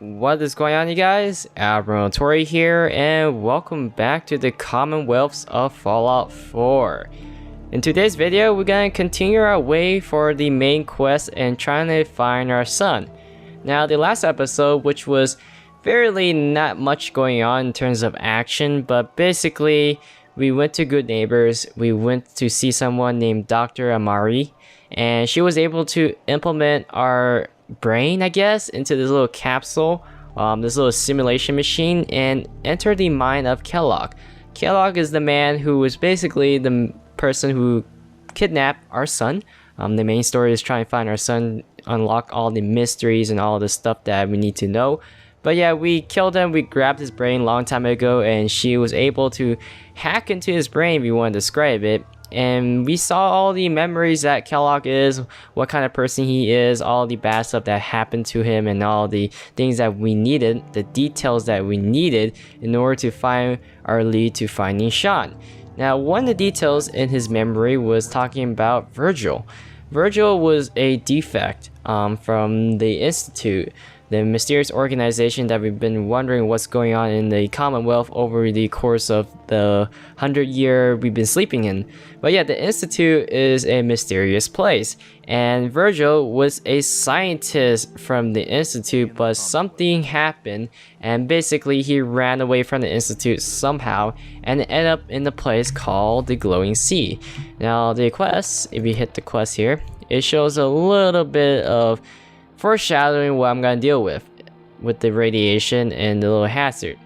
What is going on, you guys? Admiral Tori here, and welcome back to the Commonwealths of Fallout 4. In today's video, we're gonna continue our way for the main quest and trying to find our son. Now, the last episode, which was fairly not much going on in terms of action, but basically, we went to Good Neighbors, we went to see someone named Dr. Amari, and she was able to implement our brain, I guess, into this little capsule, this little simulation machine, and enter the mind of Kellogg. Kellogg is the man who was basically the person who kidnapped our son. The main story is trying to find our son, unlock all the mysteries and all the stuff that we need to know. But yeah, we killed him, we grabbed his brain a long time ago, and she was able to hack into his brain, if you want to describe it. And we saw all the memories that Kellogg is, what kind of person he is, all the bad stuff that happened to him, and all the things that we needed, the details that we needed in order to find our lead to finding Sean. Now, one of the details in his memory was talking about Virgil. Virgil was a defect from the Institute, the mysterious organization that we've been wondering what's going on in the Commonwealth over the course of the 100-year we've been sleeping in. But yeah, the Institute is a mysterious place, and Virgil was a scientist from the Institute, but something happened, and basically he ran away from the Institute somehow, and ended up in the place called the Glowing Sea. Now, the quest, if you hit the quest here, it shows a little bit of foreshadowing what I'm gonna deal with the radiation and the little hazard.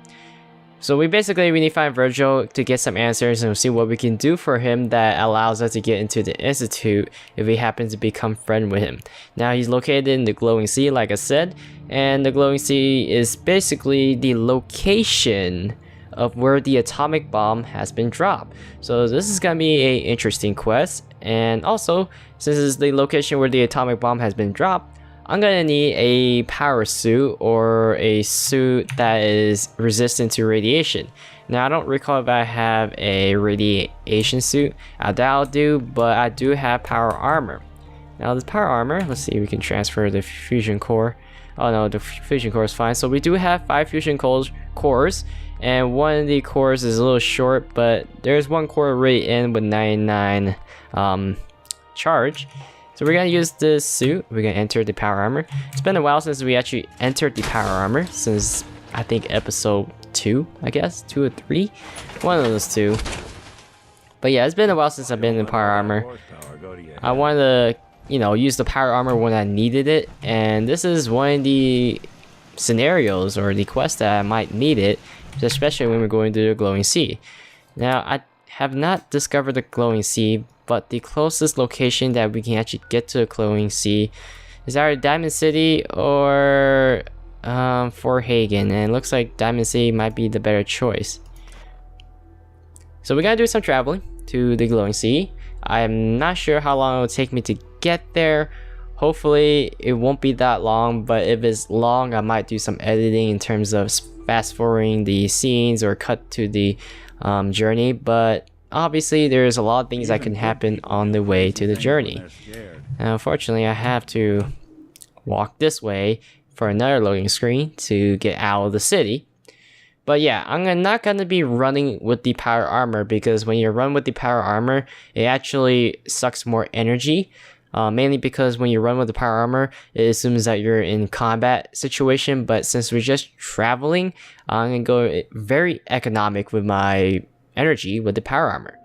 So we need to find Virgil to get some answers and see what we can do for him that allows us to get into the Institute if we happen to become friends with him. Now, he's located in the Glowing Sea, like I said, and the Glowing Sea is basically the location of where the atomic bomb has been dropped. So this is gonna be a interesting quest, and also, since it's the location where the atomic bomb has been dropped, I'm gonna need a power suit or a suit that is resistant to radiation. Now, I don't recall if I have a radiation suit. I doubt I'll do, but I do have power armor. Now, this power armor, let's see if we can transfer the fusion core. Oh no, the fusion core is fine. So we do have 5 fusion cores, and one of the cores is a little short, but there's one core right in with 99 charge. So we're gonna use this suit. We're gonna enter the power armor. It's been a while since we actually entered the power armor, since I think episode 2, I guess, 2 or 3, one of those two. But yeah, it's been a while since I've been in power armor. I wanted to, use the power armor when I needed it, and this is one of the scenarios or the quests that I might need it, especially when we're going to the Glowing Sea. Now, I have not discovered the Glowing Sea, but the closest location that we can actually get to the Glowing Sea is either Diamond City or Fort Hagen, and it looks like Diamond City might be the better choice. So we gotta do some traveling to the Glowing Sea. I'm not sure how long it will take me to get there. Hopefully it won't be that long, but if it's long, I might do some editing in terms of fast forwarding the scenes or cut to the journey, but obviously there's a lot of things that can happen on the way to the journey. Now, unfortunately, I have to walk this way for another loading screen to get out of the city. But yeah, I'm not gonna be running with the power armor, because when you run with the power armor, it actually sucks more energy. Mainly because when you run with the power armor, it assumes that you're in combat situation, but since we're just traveling, I'm gonna go very economic with my energy with the power armor.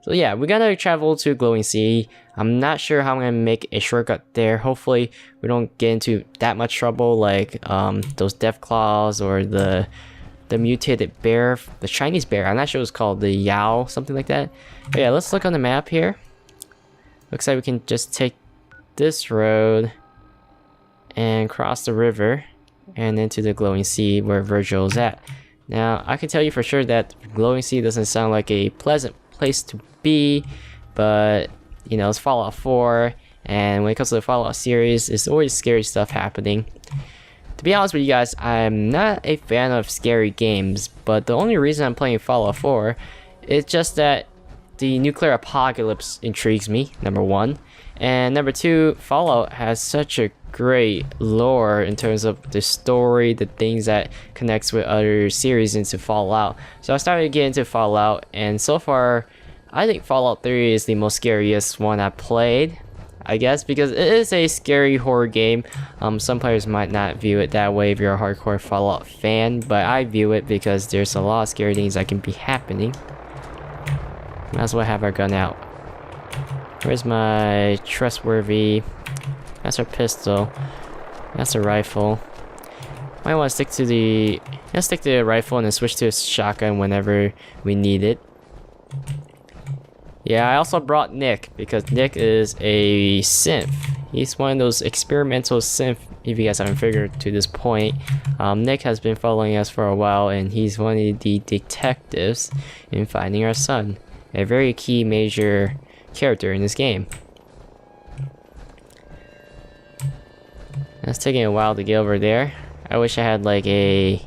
So yeah, we're gonna travel to Glowing Sea. I'm not sure how I'm gonna make a shortcut there. Hopefully we don't get into that much trouble like those death claws or the mutated bear, the Chinese bear. I'm not sure it's called the Yao, something like that. But yeah, let's look on the map here. Looks like we can just take this road and cross the river and into the Glowing Sea where Virgil is at. Now, I can tell you for sure that Glowing Sea doesn't sound like a pleasant place to be, but, it's Fallout 4, and when it comes to the Fallout series, it's always scary stuff happening. To be honest with you guys, I'm not a fan of scary games, but the only reason I'm playing Fallout 4 is just that the nuclear apocalypse intrigues me, number one, And number two, Fallout has such a great lore in terms of the story, the things that connects with other series into Fallout. So I started to get into Fallout, and so far I think Fallout 3 is the most scariest one I played, I guess, because it is a scary horror game. Some players might not view it that way if you're a hardcore Fallout fan, but I view it because there's a lot of scary things that can be happening. Might as well have our gun out. Where's my trustworthy? That's our pistol. That's a rifle. Might want to stick to the... Let's stick to the rifle and then switch to a shotgun whenever we need it. Yeah, I also brought Nick because Nick is a synth. He's one of those experimental synth, if you guys haven't figured to this point. Nick has been following us for a while, and he's one of the detectives in finding our son. A very key major character in this game. It's taking a while to get over there. I wish I had like a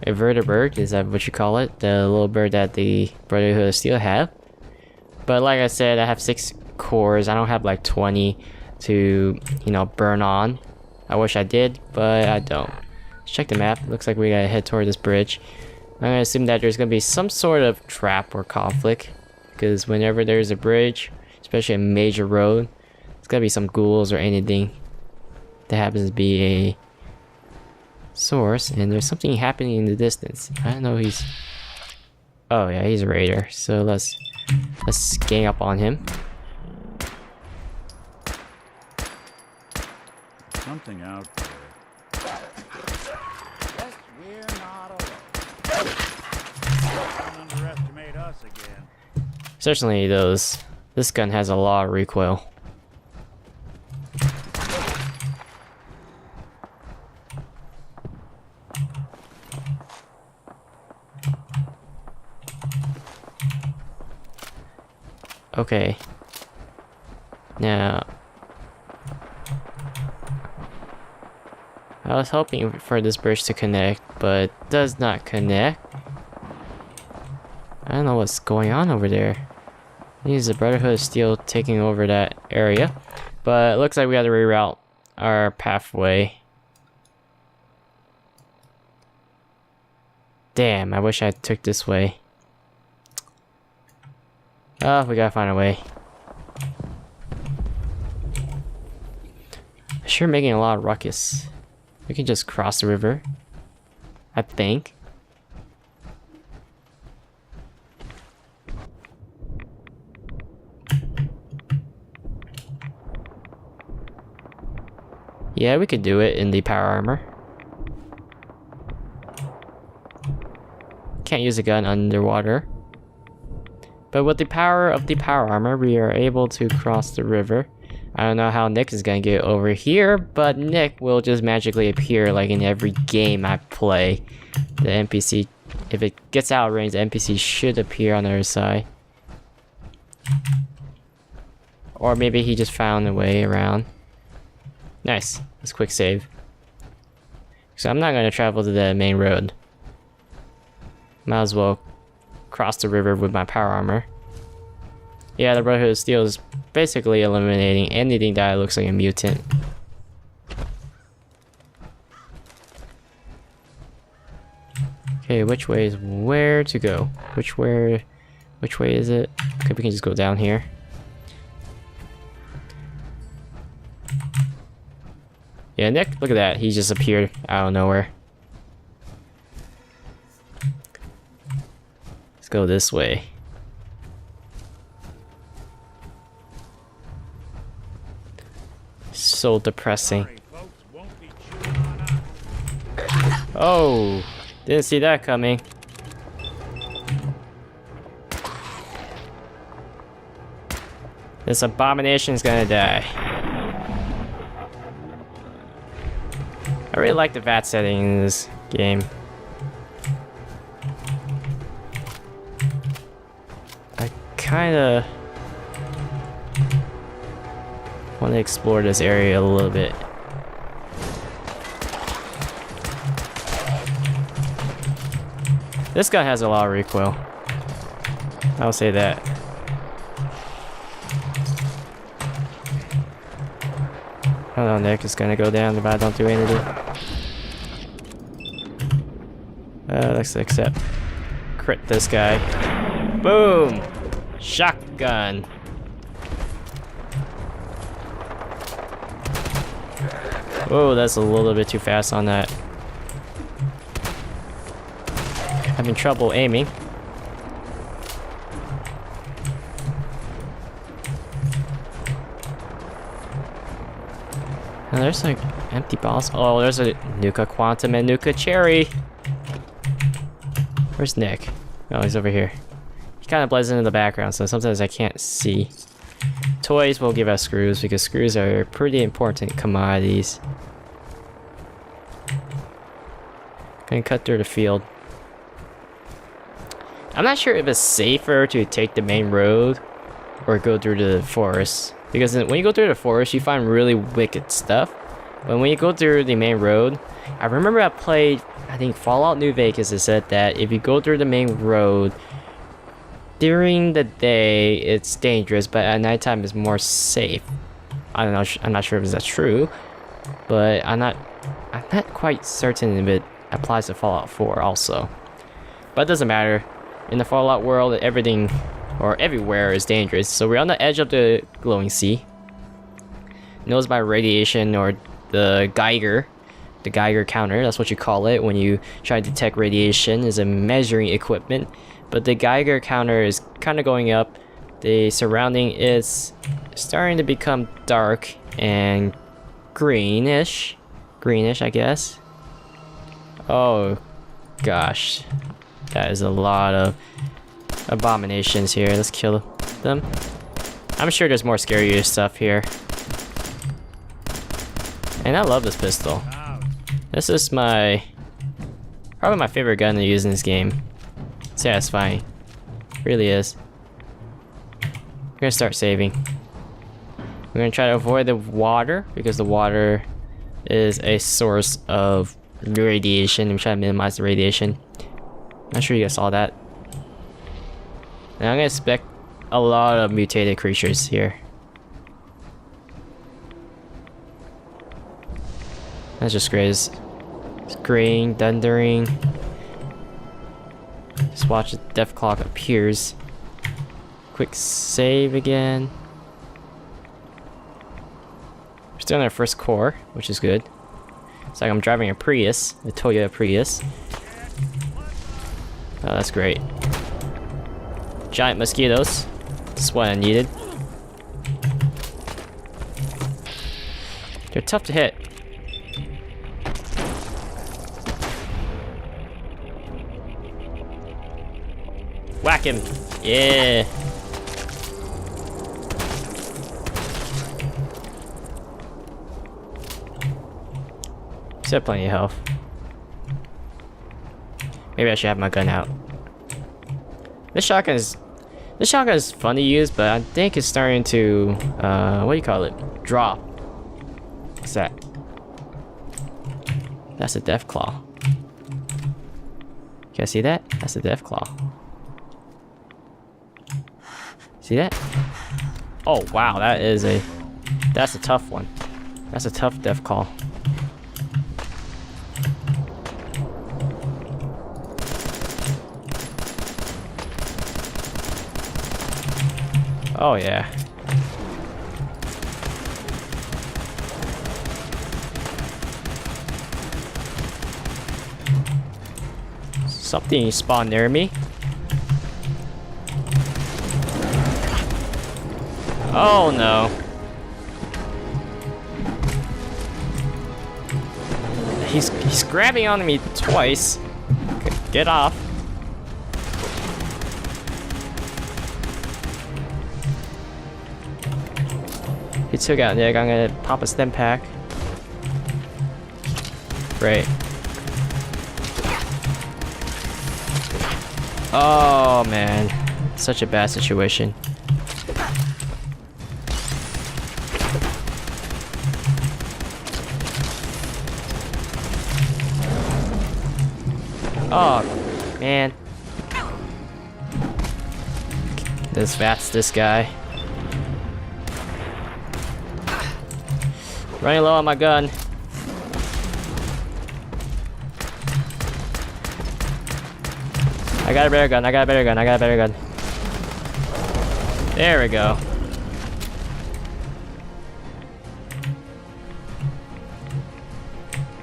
vertibird, is that what you call it? The little bird that the Brotherhood of Steel have. But like I said, I have 6 cores. I don't have like 20 to, you know, burn on. I wish I did, but I don't. Let's check the map. Looks like we gotta head toward this bridge. I'm gonna assume that there's gonna be some sort of trap or conflict, because whenever there's a bridge, especially a major road, it's gotta be some ghouls or anything that happens to be a source. And there's something happening in the distance. I don't know. He's... Oh yeah, he's a raider. So let's gang up on him. Something out there. Yes, we're not alone. Don't underestimate us again. Certainly those. This gun has a lot of recoil. Okay. Now, I was hoping for this bridge to connect, but it does not connect. I don't know what's going on over there. I think it's the Brotherhood of Steel taking over that area, but it looks like we have to reroute our pathway. Damn, I wish I took this way. Oh, we gotta find a way. Sure, making a lot of ruckus. We can just cross the river, I think. Yeah, we could do it in the power armor. Can't use a gun underwater. But with the power of the power armor, we are able to cross the river. I don't know how Nick is gonna get over here, but Nick will just magically appear like in every game I play. The NPC, if it gets out of range, the NPC should appear on the other side. Or maybe he just found a way around. Nice, let's quick save. So I'm not gonna travel to the main road. Might as well cross the river with my power armor. Yeah, the Brotherhood of Steel is basically eliminating anything that looks like a mutant. Okay, which way is where to go? Which way is it? Okay, we can just go down here. Yeah, Nick, look at that. He just appeared out of nowhere. Let's go this way. So depressing. Oh, didn't see that coming. This abomination is gonna die. I really like the VAT setting in this game. I kinda want to explore this area a little bit. This gun has a lot of recoil. I'll say that. I don't know, Nick is gonna go down if I don't do anything. Let's accept. Crit this guy. Boom! Shotgun. Oh, that's a little bit too fast on that. Having trouble aiming. And there's like empty balls. Oh, there's a Nuka Quantum and Nuka Cherry. Where's Nick? Oh, he's over here. He kind of blends into the background, so sometimes I can't see. Toys will give us screws because screws are pretty important commodities. Gonna cut through the field. I'm not sure if it's safer to take the main road or go through the forest. Because when you go through the forest, you find really wicked stuff. But when you go through the main road, I remember I played, I think Fallout New Vegas, it said that if you go through the main road, during the day it's dangerous, but at nighttime it's more safe. I don't know, I'm not sure if that's true, but I'm not quite certain if it applies to Fallout 4 also. But it doesn't matter. In the Fallout world, everything or everywhere is dangerous. So we're on the edge of the glowing sea. Knows by radiation or the Geiger counter, that's what you call it when you try to detect radiation, is a measuring equipment. But the Geiger counter is kind of going up. The surrounding is starting to become dark and greenish, I guess. Oh gosh, that is a lot of abominations here. Let's kill them. I'm sure there's more scarier stuff here. And I love this pistol. This is probably my favorite gun to use in this game. Satisfying. Really is. We're gonna start saving. We're gonna try to avoid the water because the water is a source of radiation. I'm trying to minimize the radiation. Not sure you guys saw that. And I'm gonna expect a lot of mutated creatures here. That's just great. It's graying, thundering. Just watch the death clock appears. Quick save again. We're still in our first core, which is good. It's like I'm driving a Prius, a Toyota Prius. Oh, that's great. Giant mosquitoes. That's what I needed. They're tough to hit. Whack him! Yeah! Still have plenty of health. Maybe I should have my gun out. This shotgun is fun to use, but I think it's starting to what do you call it? Drop. What's that? That's a death claw. Can I see that? That's a death claw. See that? Oh wow, that's a tough one. That's a tough death claw. Oh yeah. Something spawned near me. Oh no. He's grabbing onto me twice. Okay, get off. He took out Nick. I'm gonna pop a stem pack. Great. Oh man, such a bad situation. Oh man, that's this guy. Running low on my gun. I got a better gun, I got a better gun, I got a better gun. There we go.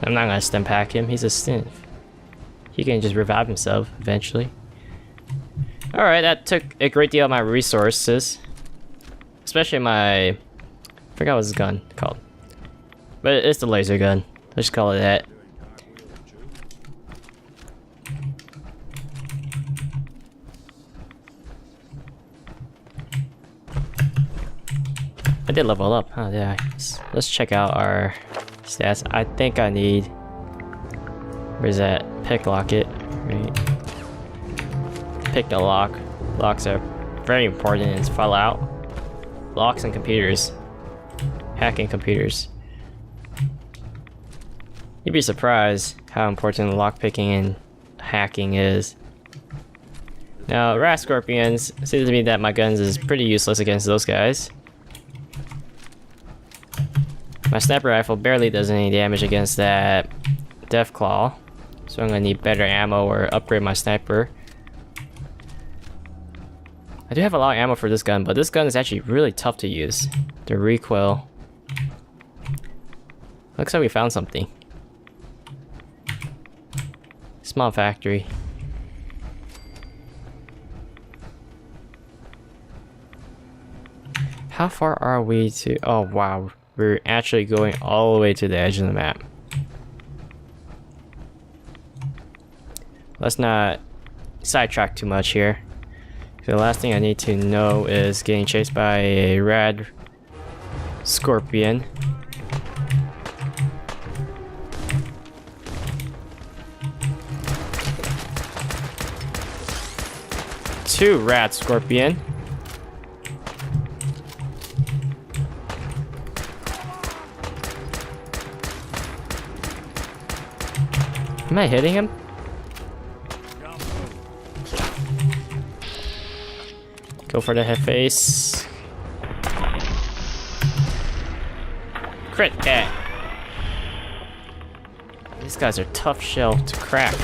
I'm not gonna stim pack him, he's a synth. He can just revive himself eventually. Alright, that took a great deal of my resources. Especially my... I forgot what his gun called. But it's the laser gun. Let's just call it that. I did level up, huh? Yeah. Let's check out our stats. I think I need... Where's that? Pick locket. Right. Pick the lock. Locks are very important in Fallout. Locks and computers. Hacking computers. You'd be surprised how important lockpicking and hacking is. Now, rat scorpions, it seems to me that my guns is pretty useless against those guys. My sniper rifle barely does any damage against that Death Claw, so I'm gonna need better ammo or upgrade my sniper. I do have a lot of ammo for this gun, but this gun is actually really tough to use. The recoil. Looks like we found something. Small factory. How far are we to... Oh wow, we're actually going all the way to the edge of the map. Let's not sidetrack too much here. The last thing I need to know is getting chased by a rad scorpion. Two rat scorpion. Am I hitting him? Go for the head face. Crit that. These guys are tough shell to crack.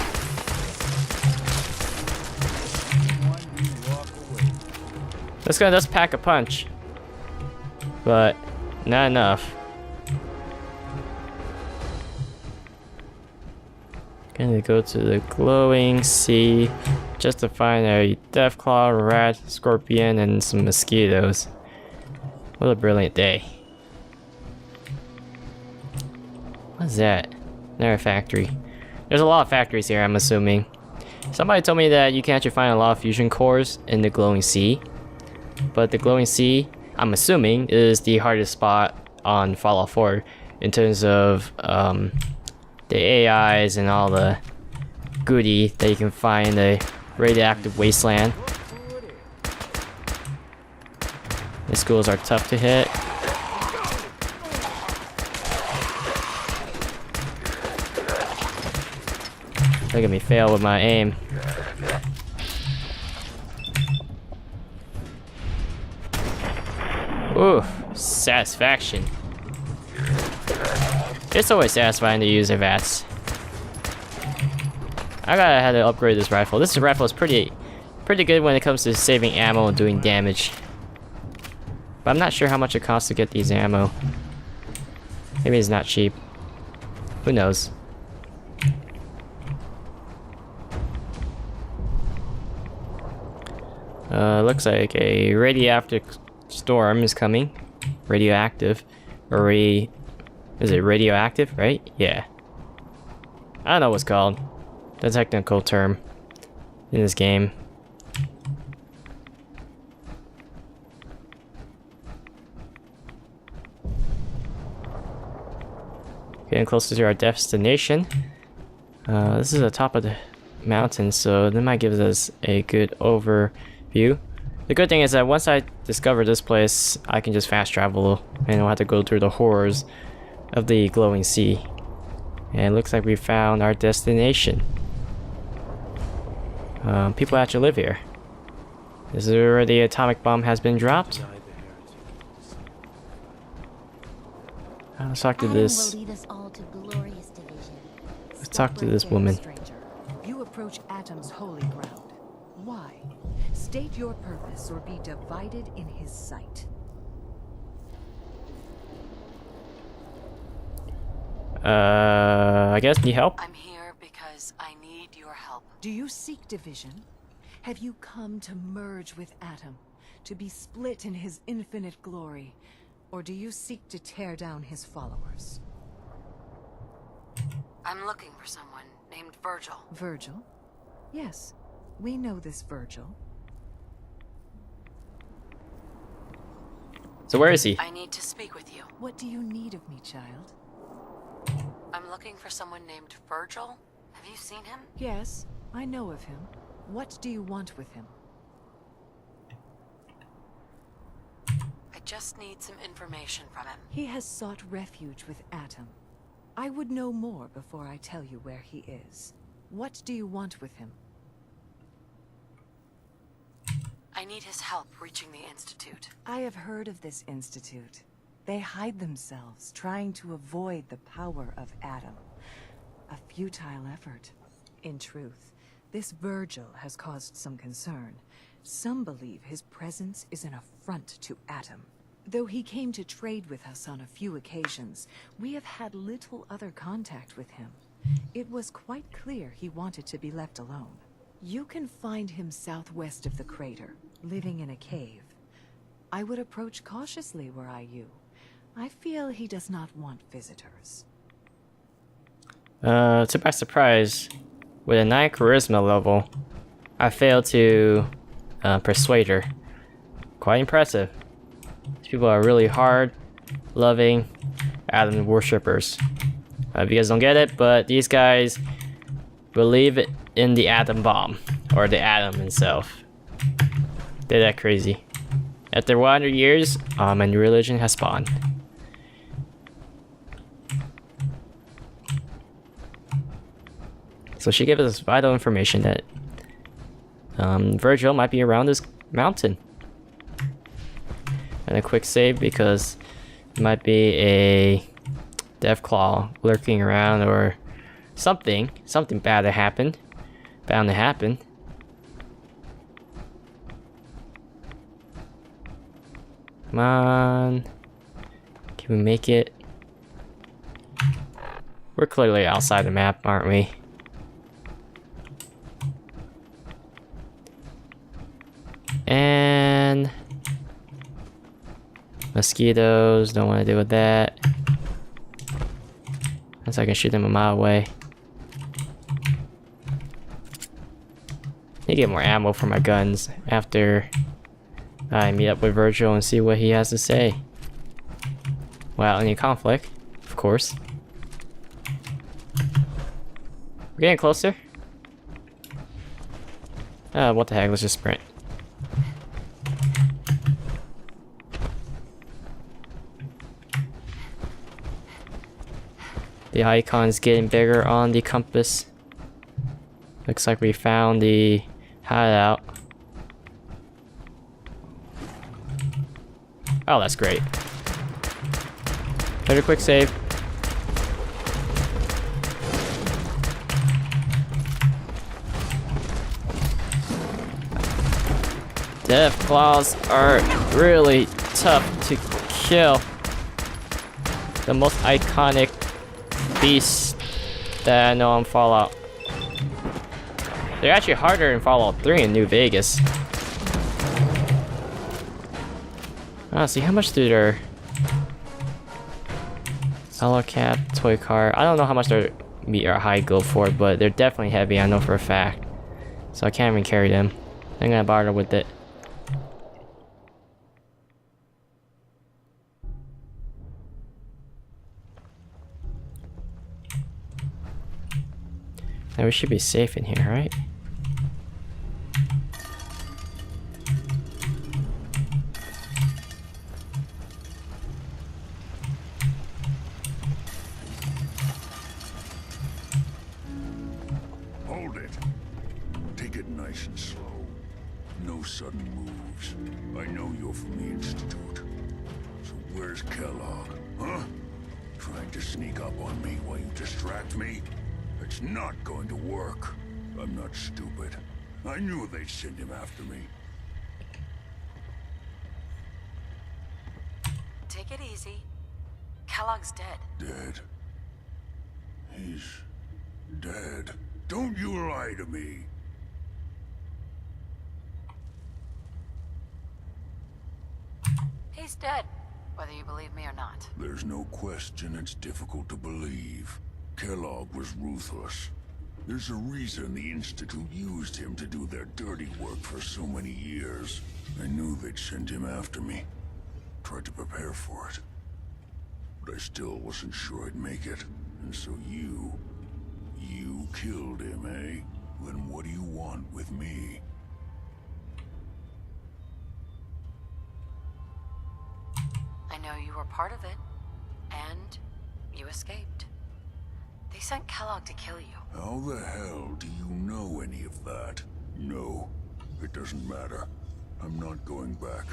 This guy does pack a punch, but not enough. Gonna go to the glowing sea just to find a Deathclaw, rat, scorpion, and some mosquitoes. What a brilliant day. What's that? Another factory. There's a lot of factories here, I'm assuming. Somebody told me that you can actually find a lot of fusion cores in the glowing sea. But the glowing sea, I'm assuming, is the hardest spot on Fallout 4 in terms of the AIs and all the goodie that you can find in the radioactive wasteland. The schools are tough to hit. Look at me fail with my aim. Ooh, satisfaction. It's always satisfying to use the VATS. I gotta have to upgrade this rifle. This rifle is pretty good when it comes to saving ammo and doing damage. But I'm not sure how much it costs to get these ammo. Maybe it's not cheap. Who knows? Looks like a radioactive storm is coming. Radioactive. Or is it radioactive, right? Yeah. I don't know what's called. The technical term in this game. Getting closer to our destination. This is the top of the mountain, so that might give us a good overview. The good thing is that once I discover this place, I can just fast travel and I don't have to go through the horrors of the glowing sea. And it looks like we found our destination. People actually live here. This is where the atomic bomb has been dropped. Let's talk to Adam this. will lead us all to glorious division. Let's talk to Stop this right there, woman. stranger. You approach Atom's holy ground. Why? State your purpose or be divided in his sight. I guess need help. I'm here because I need your help. Do you seek division? Have you come to merge with Atom, to be split in his infinite glory? Or do you seek to tear down his followers? I'm looking for someone named Virgil. Virgil? Yes, we know this Virgil. So where is he? I need to speak with you. What do you need of me, child? I'm looking for someone named Virgil. Have you seen him? Yes, I know of him. What do you want with him? I just need some information from him. He has sought refuge with Atom. I would know more before I tell you where he is. What do you want with him? I need his help reaching the Institute. I have heard of this institute. They hide themselves, trying to avoid the power of Atom. A futile effort. In truth, this Virgil has caused some concern. Some believe his presence is an affront to Atom. Though he came to trade with us on a few occasions, we have had little other contact with him. It was quite clear he wanted to be left alone. You can find him southwest of the crater, living in a cave. I would approach cautiously were I you. I feel he does not want visitors. To my surprise, with a 9 charisma level, I failed to persuade her. Quite impressive. These people are really hard, loving Atom worshippers. If you guys don't get it, but these guys believe in the atom bomb, or the atom himself. They're that crazy. After 100 years, a new religion has spawned. So she gave us vital information that Virgil might be around this mountain. And a quick save because it might be a Deathclaw lurking around or something bad to happen. Bound to happen. Come on. Can we make it? We're clearly outside the map, aren't we? And mosquitoes, don't want to deal with that. Unless I can shoot them a mile away. Need to get more ammo for my guns after I meet up with Virgil and see what he has to say. Without any conflict, of course. We're getting closer. What the heck, let's just sprint. The icon's getting bigger on the compass. Looks like we found the hideout. Oh, that's great. Better quick save. Deathclaws are really tough to kill. The most iconic beast that I know on Fallout. They're actually harder in Fallout 3 in New Vegas. Honestly, how much do their hollow cap, toy car? I don't know how much their meat or hide go for, but they're definitely heavy, I know for a fact. So I can't even carry them. I'm gonna barter with it. Now we should be safe in here, right? Hold it. Take it nice and slow. No sudden moves. I know you're from the Institute. So where's Kellogg, huh? Trying to sneak up on me while you distract me? It's not going to work. I'm not stupid. I knew they'd send him after me. Take it easy. Kellogg's dead. Dead? He's dead. Don't you lie to me. He's dead, whether you believe me or not. There's no question it's difficult to believe. Kellogg was ruthless. There's a reason the Institute used him to do their dirty work for so many years. I knew they'd send him after me. Tried to prepare for it. But I still wasn't sure I'd make it. And so you killed him, eh? Then what do you want with me? I know you were part of it, and you escaped. They sent Kellogg to kill you. How the hell do you know any of that? No, it doesn't matter. I'm not going back.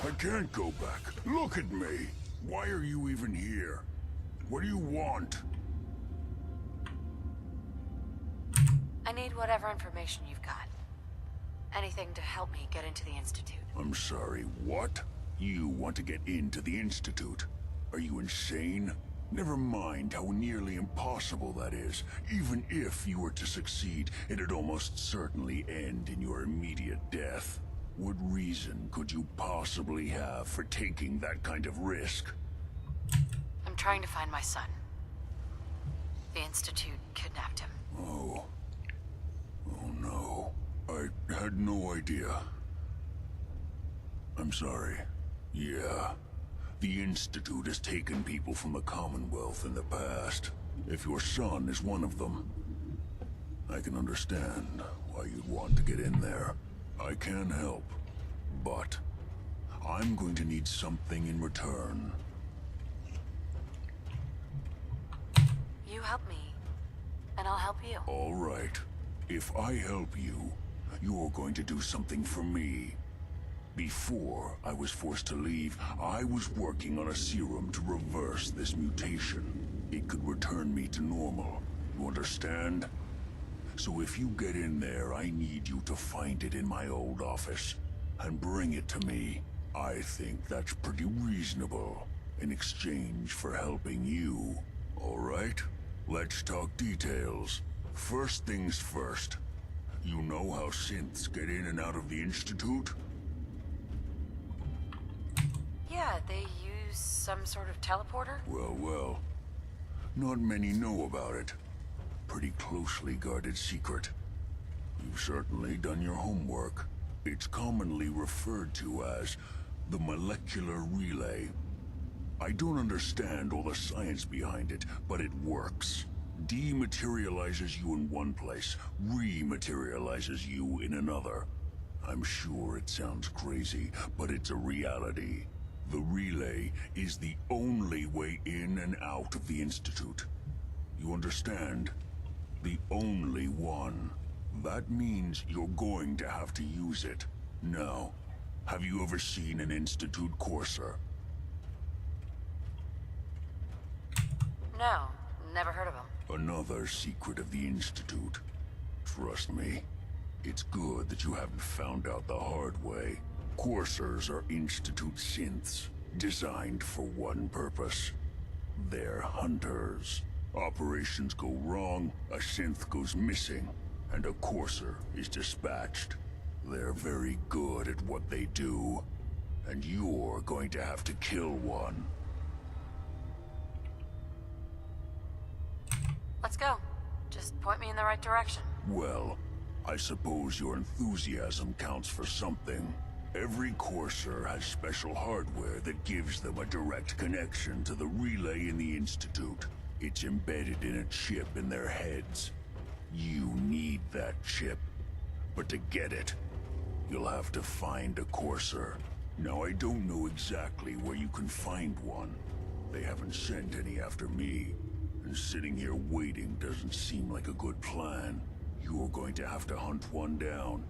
I can't go back. Look at me. Why are you even here? What do you want? I need whatever information you've got. Anything to help me get into the Institute. I'm sorry, what? You want to get into the Institute? Are you insane? Never mind how nearly impossible that is. Even if you were to succeed, it'd almost certainly end in your immediate death. What reason could you possibly have for taking that kind of risk? I'm trying to find my son. The Institute kidnapped him. Oh. Oh no. I had no idea. I'm sorry. Yeah. The Institute has taken people from the Commonwealth in the past. If your son is one of them, I can understand why you'd want to get in there. I can help, but I'm going to need something in return. You help me, and I'll help you. All right. If I help you, you're going to do something for me. Before I was forced to leave, I was working on a serum to reverse this mutation. It could return me to normal. You understand? So if you get in there, I need you to find it in my old office and bring it to me. I think that's pretty reasonable in exchange for helping you. All right? Let's talk details. First things first. You know how synths get in and out of the Institute? Yeah, they use some sort of teleporter? Well. Not many know about it. Pretty closely guarded secret. You've certainly done your homework. It's commonly referred to as the molecular relay. I don't understand all the science behind it, but it works. Dematerializes you in one place, rematerializes you in another. I'm sure it sounds crazy, but it's a reality. The relay is the only way in and out of the Institute. You understand? The only one. That means you're going to have to use it. Now, have you ever seen an Institute courser? No, never heard of them. Another secret of the Institute. Trust me, it's good that you haven't found out the hard way. Coursers are Institute synths, designed for one purpose. They're hunters. Operations go wrong, a synth goes missing, and a courser is dispatched. They're very good at what they do, and you're going to have to kill one. Let's go. Just point me in the right direction. Well, I suppose your enthusiasm counts for something. Every courser has special hardware that gives them a direct connection to the relay in the Institute. It's embedded in a chip in their heads. You need that chip. But to get it, you'll have to find a courser. Now, I don't know exactly where you can find one. They haven't sent any after me. And sitting here waiting doesn't seem like a good plan. You're going to have to hunt one down.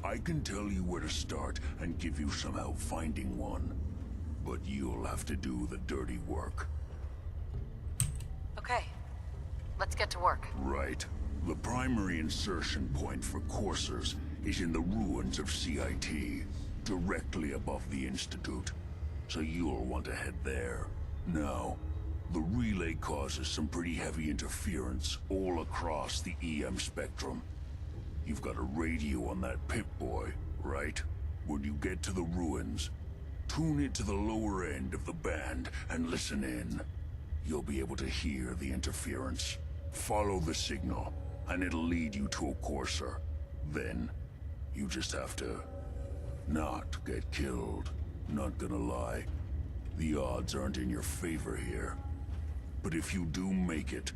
I can tell you where to start and give you some help finding one. But you'll have to do the dirty work. Let's get to work. Right. The primary insertion point for coursers is in the ruins of CIT, directly above the Institute. So you'll want to head there. Now, the relay causes some pretty heavy interference all across the EM spectrum. You've got a radio on that Pip-Boy, right? When you get to the ruins, tune it to the lower end of the band and listen in. You'll be able to hear the interference. Follow the signal, and it'll lead you to a courser. Then, you just have to not get killed. Not gonna lie, the odds aren't in your favor here. But if you do make it,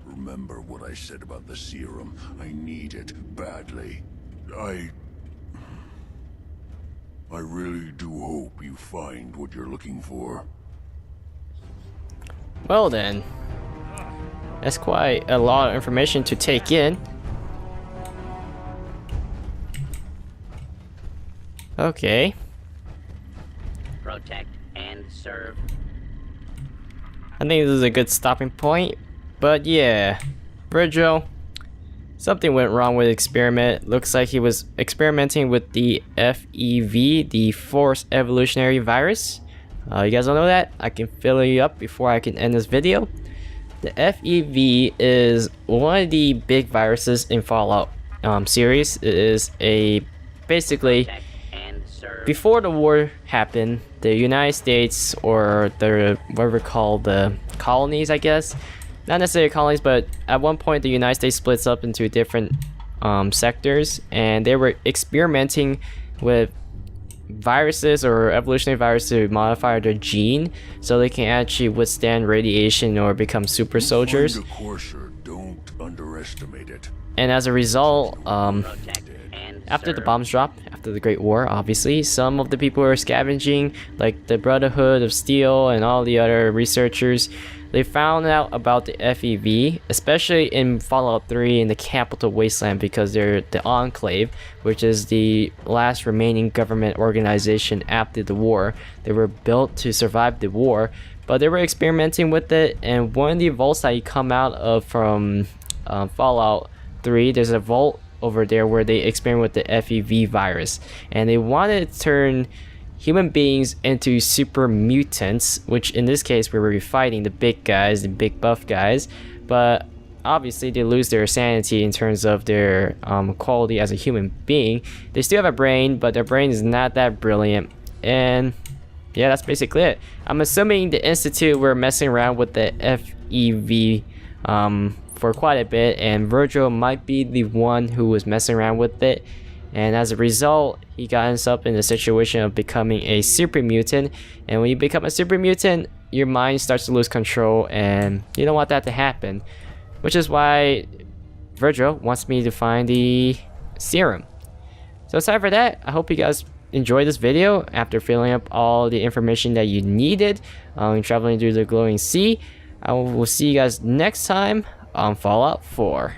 remember what I said about the serum. I need it badly. I really do hope you find what you're looking for. Well then, that's quite a lot of information to take in. Okay. Protect and serve. I think this is a good stopping point. But yeah, Virgil, something went wrong with the experiment. Looks like he was experimenting with the FEV, the Forced Evolutionary Virus. You guys don't know that? I can fill you up before I can end this video. The FEV is one of the big viruses in Fallout series. It is a basically, before the war happened, the United States, or the what we call the colonies, I guess, not necessarily colonies, but at one point the United States splits up into different sectors, and they were experimenting with viruses or evolutionary viruses to modify their gene so they can actually withstand radiation or become super soldiers. Find a courser, don't underestimate it. And as a result, after the bombs dropped, after the Great War, obviously, some of the people who are scavenging, like the Brotherhood of Steel and all the other researchers, they found out about the FEV, especially in Fallout 3 in the Capital Wasteland, because they're the Enclave, which is the last remaining government organization after the war. They were built to survive the war, but they were experimenting with it, and one of the vaults that you come out of from Fallout 3, there's a vault over there where they experiment with the FEV virus, and they wanted to turn human beings into super mutants, which in this case we were fighting the big guys, the big buff guys, but obviously they lose their sanity in terms of their quality as a human being. They still have a brain, but their brain is not that brilliant, and yeah, that's basically it. I'm assuming the Institute were messing around with the FEV for quite a bit, and Virgil might be the one who was messing around with it, and as a result he got himself in the situation of becoming a super mutant. And when you become a super mutant, your mind starts to lose control, and you don't want that to happen, which is why Virgil wants me to find the serum. So aside for that, I hope you guys enjoyed this video after filling up all the information that you needed traveling through the glowing sea. I will see you guys next time on Fallout 4.